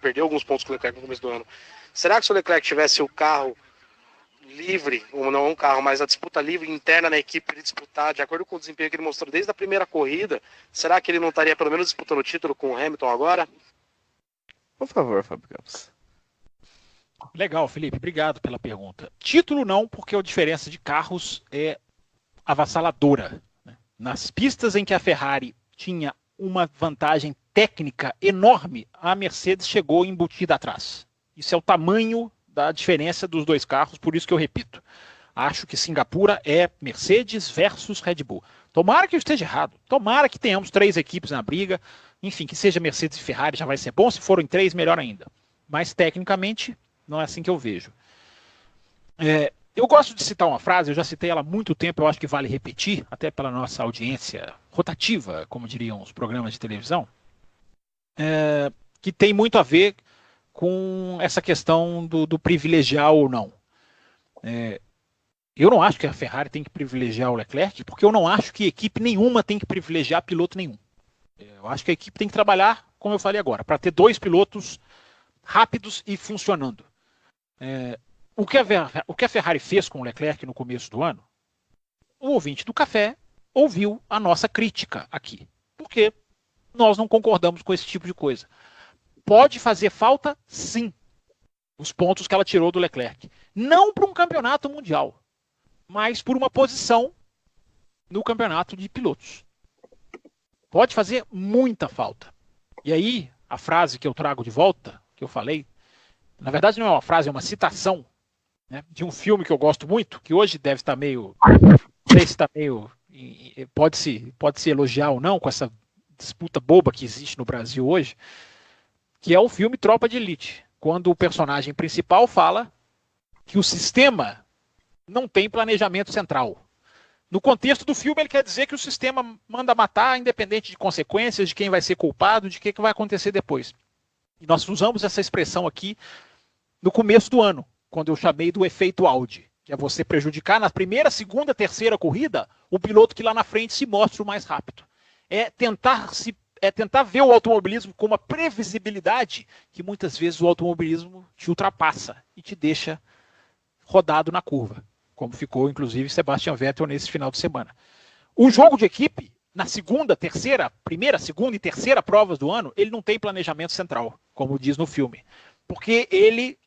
[SPEAKER 5] perdeu alguns pontos com o Leclerc no começo do ano. Será que se o Leclerc tivesse o carro livre, ou não um carro, mas a disputa livre interna na equipe para ele disputar, de acordo com o desempenho que ele mostrou desde a primeira corrida, será que ele não estaria pelo menos disputando o título com o Hamilton agora?
[SPEAKER 2] Por favor, Fábio Campos.
[SPEAKER 3] Legal, Felipe, obrigado pela pergunta. Título não, porque a diferença de carros é avassaladora. Nas pistas em que a Ferrari tinha uma vantagem técnica enorme, a Mercedes chegou embutida atrás. Isso é o tamanho da diferença dos dois carros, por isso que eu repito. Acho que Singapura é Mercedes versus Red Bull. Tomara que eu esteja errado. Tomara que tenhamos 3 equipes na briga. Enfim, que seja Mercedes e Ferrari já vai ser bom. Se forem 3, melhor ainda. Mas, tecnicamente, não é assim que eu vejo. Eu gosto de citar uma frase, eu já citei ela há muito tempo, eu acho que vale repetir, até pela nossa audiência rotativa, como diriam os programas de televisão, que tem muito a ver com essa questão do privilegiar ou não. Eu não acho que a Ferrari tem que privilegiar o Leclerc, porque eu não acho que equipe nenhuma tem que privilegiar piloto nenhum. Eu acho que a equipe tem que trabalhar, como eu falei agora, para ter 2 pilotos rápidos e funcionando. O que a Ferrari fez com o Leclerc no começo do ano, o ouvinte do café ouviu a nossa crítica aqui, porque nós não concordamos com esse tipo de coisa. Pode fazer falta, sim, os pontos que ela tirou do Leclerc. Não para um campeonato mundial, mas por uma posição no campeonato de pilotos. Pode fazer muita falta. E aí, a frase que eu trago de volta, que eu falei, na verdade não é uma frase, é uma citação, né, de um filme que eu gosto muito, que hoje deve estar meio, não sei se está meio, pode-se elogiar ou não com essa disputa boba que existe no Brasil hoje, que é o filme Tropa de Elite, quando o personagem principal fala que o sistema não tem planejamento central. No contexto do filme, ele quer dizer que o sistema manda matar, independente de consequências, de quem vai ser culpado, de o que vai acontecer depois. E nós usamos essa expressão aqui no começo do ano, quando eu chamei do efeito Audi, que é você prejudicar na primeira, segunda, terceira corrida o piloto que lá na frente se mostra o mais rápido. É tentar ver o automobilismo com uma previsibilidade que muitas vezes o automobilismo te ultrapassa e te deixa rodado na curva, como ficou inclusive Sebastian Vettel nesse final de semana. O jogo de equipe, na primeira, segunda e terceira provas do ano, ele não tem planejamento central, como diz no filme, porque ele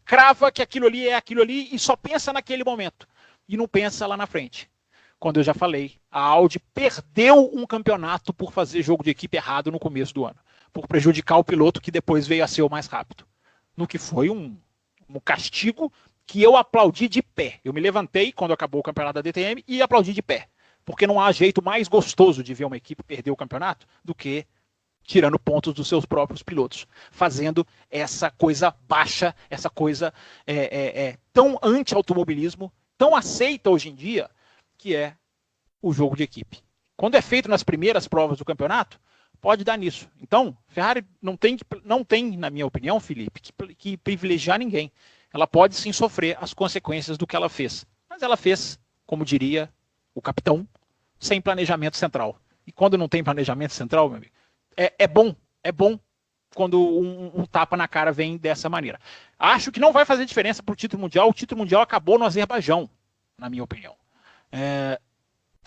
[SPEAKER 3] crava que aquilo ali é aquilo ali e só pensa naquele momento e não pensa lá na frente. Quando eu já falei, a Audi perdeu um campeonato por fazer jogo de equipe errado no começo do ano, por prejudicar o piloto que depois veio a ser o mais rápido, no que foi um castigo que eu aplaudi de pé. Eu me levantei quando acabou o campeonato da DTM e aplaudi de pé, porque não há jeito mais gostoso de ver uma equipe perder o campeonato do que tirando pontos dos seus próprios pilotos, fazendo essa coisa baixa, essa coisa tão anti-automobilismo, tão aceita hoje em dia, que é o jogo de equipe. Quando é feito nas primeiras provas do campeonato, pode dar nisso. Então, Ferrari não tem, na minha opinião, Felipe, que privilegiar ninguém. Ela pode sim sofrer as consequências do que ela fez. Mas ela fez, como diria o capitão, sem planejamento central. E quando não tem planejamento central, meu amigo, é bom quando um tapa na cara vem dessa maneira. Acho que não vai fazer diferença para o título mundial. O título mundial acabou no Azerbaijão, na minha opinião.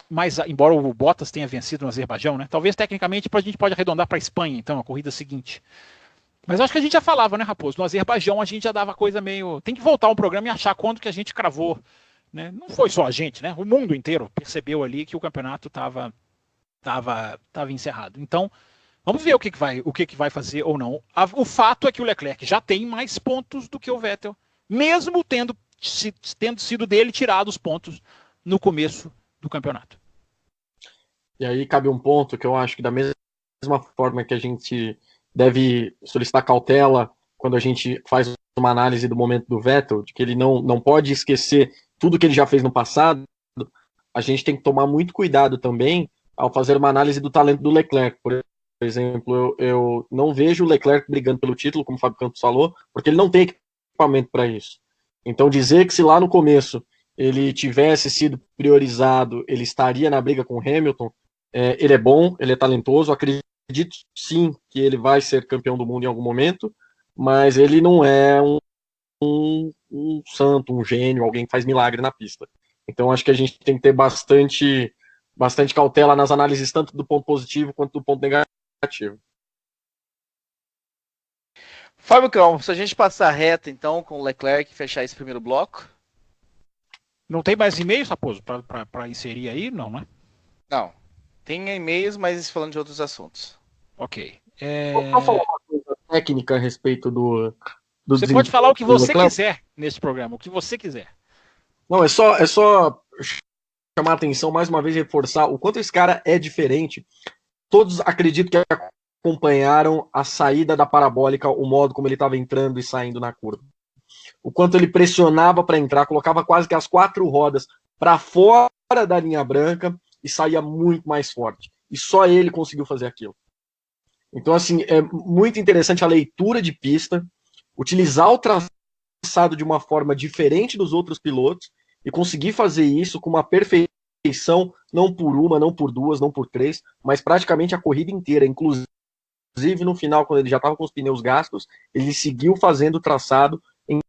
[SPEAKER 3] Mas, embora o Bottas tenha vencido no Azerbaijão, né? Talvez tecnicamente a gente pode arredondar para a Espanha, então, a corrida seguinte. Mas acho que a gente já falava, né, Raposo? No Azerbaijão a gente já dava coisa meio... Tem que voltar um programa e achar quando que a gente cravou, né? Não foi só a gente, né? O mundo inteiro percebeu ali que o campeonato estava encerrado. Então, vamos ver o que vai fazer ou não. O fato é que o Leclerc já tem mais pontos do que o Vettel, mesmo tendo sido dele tirados os pontos no começo do campeonato.
[SPEAKER 4] E aí cabe um ponto que eu acho que da mesma forma que a gente deve solicitar cautela quando a gente faz uma análise do momento do Vettel, de que ele não pode esquecer tudo que ele já fez no passado, a gente tem que tomar muito cuidado também ao fazer uma análise do talento do Leclerc. Por exemplo, eu não vejo o Leclerc brigando pelo título, como o Fábio Campos falou, porque ele não tem equipamento para isso. Então dizer que se lá no começo ele tivesse sido priorizado, ele estaria na briga com o Hamilton, ele é bom, ele é talentoso, acredito sim que ele vai ser campeão do mundo em algum momento, mas ele não é um santo, um gênio, alguém que faz milagre na pista. Então acho que a gente tem que ter bastante cautela nas análises, tanto do ponto positivo quanto do ponto negativo.
[SPEAKER 2] Fábio Campos, se a gente passar reto então com o Leclerc e fechar esse primeiro bloco.
[SPEAKER 3] Não tem mais e-mails, Raposo, para inserir aí? Não, né?
[SPEAKER 2] Não. Tem e-mails, mas falando de outros assuntos.
[SPEAKER 3] Ok.
[SPEAKER 4] Posso falar uma coisa técnica a respeito do
[SPEAKER 3] Você pode falar o que você quiser nesse programa, o que você quiser.
[SPEAKER 4] Não, é só chamar a atenção, mais uma vez, reforçar o quanto esse cara é diferente. Todos acredito que acompanharam a saída da parabólica, o modo como ele estava entrando e saindo na curva. O quanto ele pressionava para entrar, colocava quase que as 4 rodas para fora da linha branca e saía muito mais forte. E só ele conseguiu fazer aquilo. Então, assim, é muito interessante a leitura de pista, utilizar o traçado de uma forma diferente dos outros pilotos e conseguir fazer isso com uma perfeição, não por uma, não por duas, não por 3, mas praticamente a corrida inteira. Inclusive, no final, quando ele já estava com os pneus gastos, ele seguiu fazendo o traçado,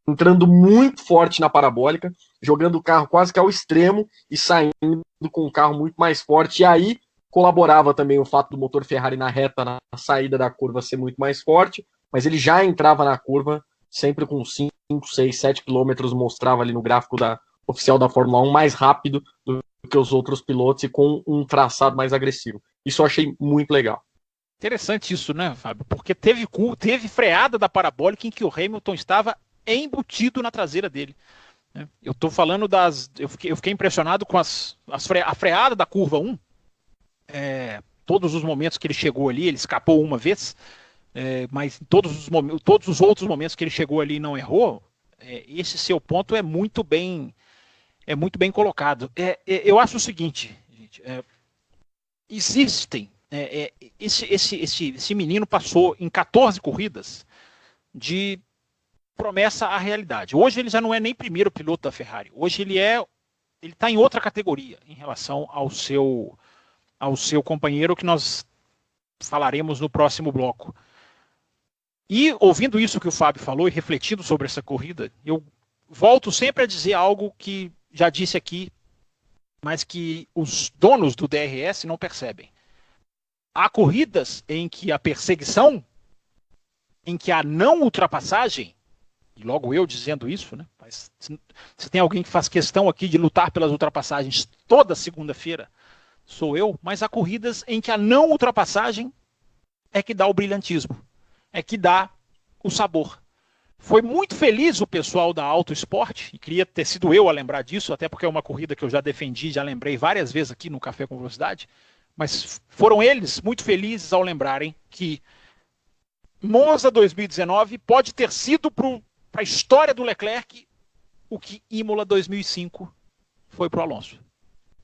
[SPEAKER 4] entrando muito forte na parabólica, jogando o carro quase que ao extremo e saindo com um carro muito mais forte. E aí colaborava também o fato do motor Ferrari na reta, na saída da curva, ser muito mais forte, mas ele já entrava na curva sempre com 5, 6, 7 quilômetros, mostrava ali no gráfico oficial da Fórmula 1 mais rápido do que os outros pilotos e com um traçado mais agressivo. Isso eu achei muito legal. Interessante isso, né, Fábio? Porque teve freada da parabólica em que o Hamilton estava embutido na traseira dele. Eu estou falando eu fiquei impressionado com a freada da curva 1. Todos os momentos que ele chegou ali, ele escapou uma vez, mas todos os outros momentos que ele chegou ali e não errou, esse seu ponto é muito bem colocado. Eu acho o seguinte, gente, existem... esse menino passou em 14 corridas de
[SPEAKER 3] promessa à realidade. Hoje ele já não é nem primeiro piloto da Ferrari. Hoje ele está em outra categoria em relação ao seu companheiro, que nós falaremos no próximo bloco. E ouvindo isso que o Fábio falou e refletindo sobre essa corrida, eu volto sempre a dizer algo que já disse aqui, mas que os donos do DRS não percebem. Há corridas em que a perseguição, em que a não ultrapassagem, e logo eu dizendo isso, né? Mas se tem alguém que faz questão aqui de lutar pelas ultrapassagens toda segunda-feira, sou eu, mas há corridas em que a não ultrapassagem é que dá o brilhantismo, é que dá o sabor. Foi muito feliz o pessoal da Auto Sport, e queria ter sido eu a lembrar disso, até porque é uma corrida que eu já defendi, já lembrei várias vezes aqui no Café com Velocidade, mas foram eles muito felizes ao lembrarem que Monza 2019 pode ter sido para a história do Leclerc o que Imola 2005 foi para o Alonso.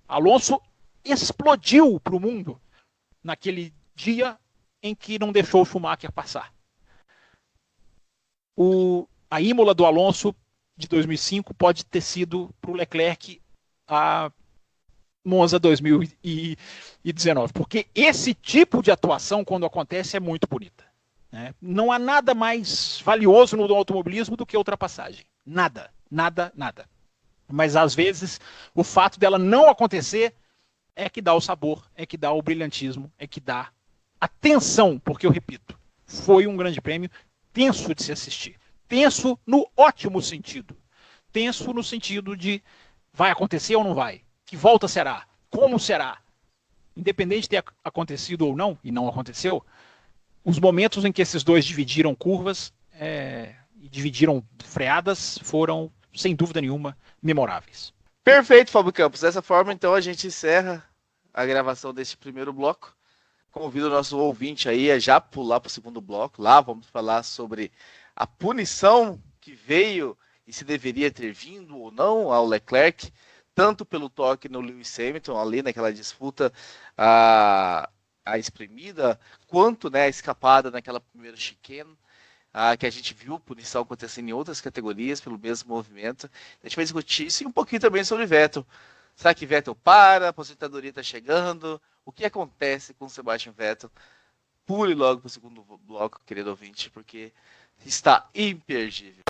[SPEAKER 3] Alonso explodiu para o mundo naquele dia em que não deixou o Schumacher passar. A Imola do Alonso de 2005 pode ter sido para o Leclerc a Monza 2019, porque esse tipo de atuação, quando acontece, é muito bonita. Né? Não há nada mais valioso no automobilismo do que ultrapassagem. Nada. Mas às vezes o fato dela não acontecer é que dá o sabor, é que dá o brilhantismo, é que dá a tensão, porque eu repito, foi um grande prêmio tenso de se assistir. Tenso no ótimo sentido. Tenso no sentido de vai acontecer ou não vai? Que volta será? Como será? Independente de ter acontecido ou não, e não aconteceu, os momentos em que esses dois dividiram curvas e dividiram freadas foram, sem dúvida nenhuma, memoráveis.
[SPEAKER 2] Perfeito, Fábio Campos. Dessa forma, então, a gente encerra a gravação deste primeiro bloco. Convido o nosso ouvinte aí a já pular para o segundo bloco. Lá vamos falar sobre a punição que veio e se deveria ter vindo ou não ao Leclerc, tanto pelo toque no Lewis Hamilton, ali naquela disputa a espremida, quanto, né, a escapada naquela primeira chicane, que a gente viu punição acontecendo em outras categorias pelo mesmo movimento. A gente vai discutir isso e um pouquinho também sobre Vettel. Será que Vettel para? A aposentadoria está chegando? O que acontece com o Sebastian Vettel? Pule logo para o segundo bloco, querido ouvinte, porque está imperdível.